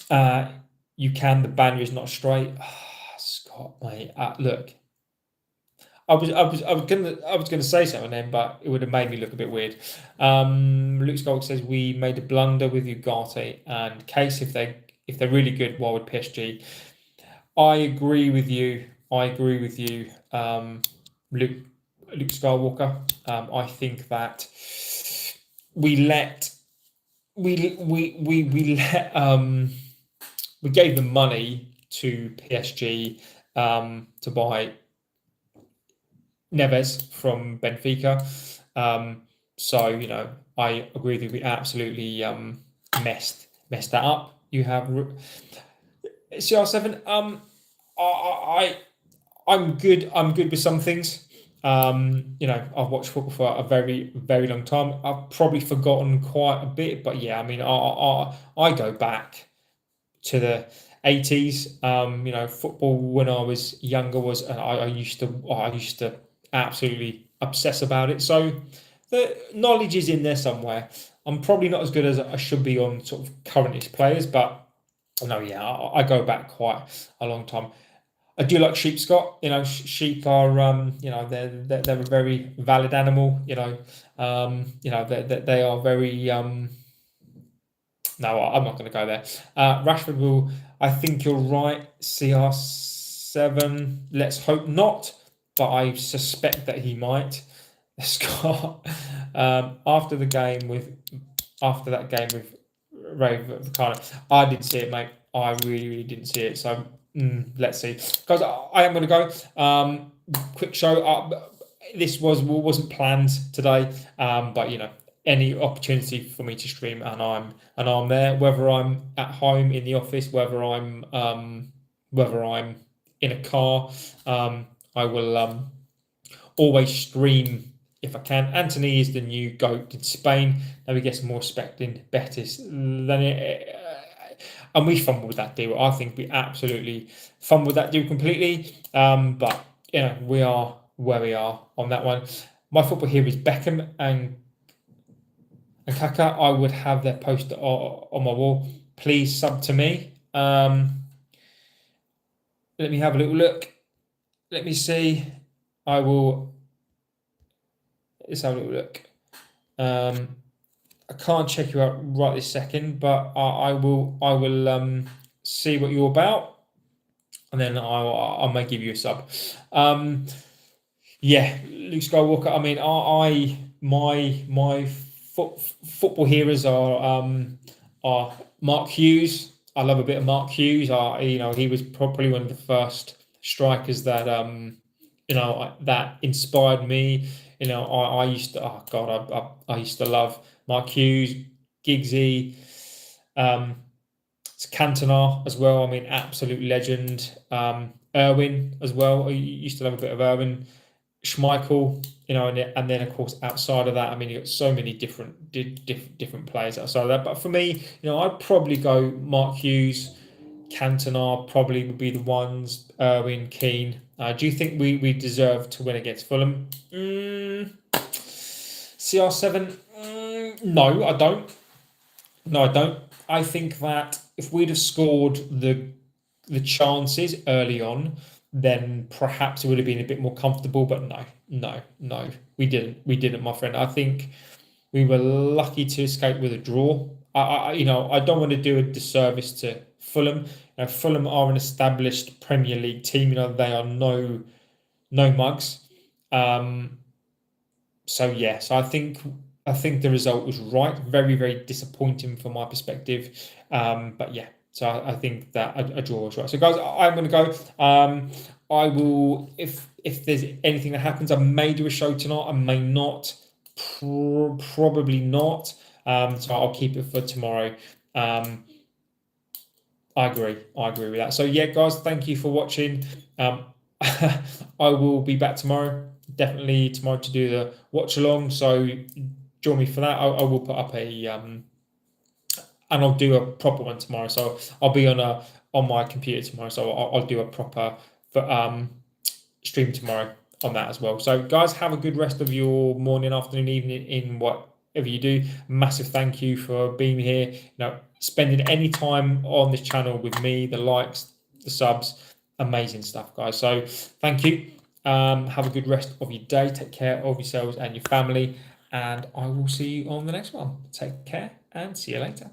The banner is not straight. Scott, mate, look. I was gonna say something then, but it would have made me look a bit weird. Luke Skolk says we made a blunder with Ugarte and Case. If they're really good, why would PSG? I agree with you, Luke Skywalker. I think that we gave them money to PSG to buy Neves from Benfica. So I agree that we absolutely messed that up. You have CR7. I'm good with some things. I've watched football for a very, very long time. I've probably forgotten quite a bit, but yeah, I mean, I go back to the 80s. Football when I was younger I used to absolutely obsess about it. So the knowledge is in there somewhere. I'm probably not as good as I should be on sort of current players, but I go back quite a long time. I do like sheep, Scott. Sheep are they're a very valid animal. They are very No, I'm not going to go there. Rashford will. I think you're right. CR7. Let's hope not, but I suspect that he might. Scott. After that game with Ray Vicana, I didn't see it, mate. I really, really didn't see it. So let's see, guys. I am going to go. Quick show. This wasn't planned today, but any opportunity for me to stream, and I'm there, whether I'm at home in the office, whether I'm in a car, I will always stream if I can. Anthony is the new GOAT in Spain. Now he gets more respect in Betis than it. and we fumbled that deal. I think we absolutely fumbled that deal completely. But we are where we are on that one. My football here is Beckham and Kaka. I would have their poster on my wall. Please sub to me. Let me have a little look. Let me see. I will. Let's have a little look. I can't check you out right this second, but I will see what you're about, and then I may give you a sub. Yeah, Luke Skywalker. I mean, my football heroes are Mark Hughes. I love a bit of Mark Hughes. He was probably one of the first strikers that that inspired me. I used to. Oh God, I used to love Mark Hughes, Giggsy, Cantona as well. I mean, absolute legend. Irwin as well. I used to love a bit of Irwin. Schmeichel, and then of course outside of that, I mean, you got so many different players outside of that. But for me, I'd probably go Mark Hughes, Cantona probably would be the ones. Irwin, Keane. Do you think we deserve to win against Fulham? CR7? No, I don't. No, I don't. I think that if we'd have scored the chances early on, then perhaps it would have been a bit more comfortable. But no, we didn't, my friend. I think we were lucky to escape with a draw. I don't want to do a disservice to Fulham. Fulham are an established Premier League team. They are no mugs. So yes, I think the result was right. Very, very disappointing from my perspective. But yeah, so I think that a draw is right. So guys, I'm going to go. I will, if there's anything that happens, I may do a show tonight. I may not. Probably not. So I'll keep it for tomorrow. I agree with that. So yeah, guys, thank you for watching. I will be back tomorrow. Definitely tomorrow to do the watch along. So join me for that. I will put up a and I'll do a proper one tomorrow. So I'll be on my computer tomorrow. So I'll do a proper stream tomorrow on that as well. So guys, have a good rest of your morning, afternoon, evening in whatever you do. Massive thank you for being here. Spending any time on this channel with me, the likes, the subs, amazing stuff, guys. So thank you. Have a good rest of your day. Take care of yourselves and your family, and I will see you on the next one. Take care and see you later.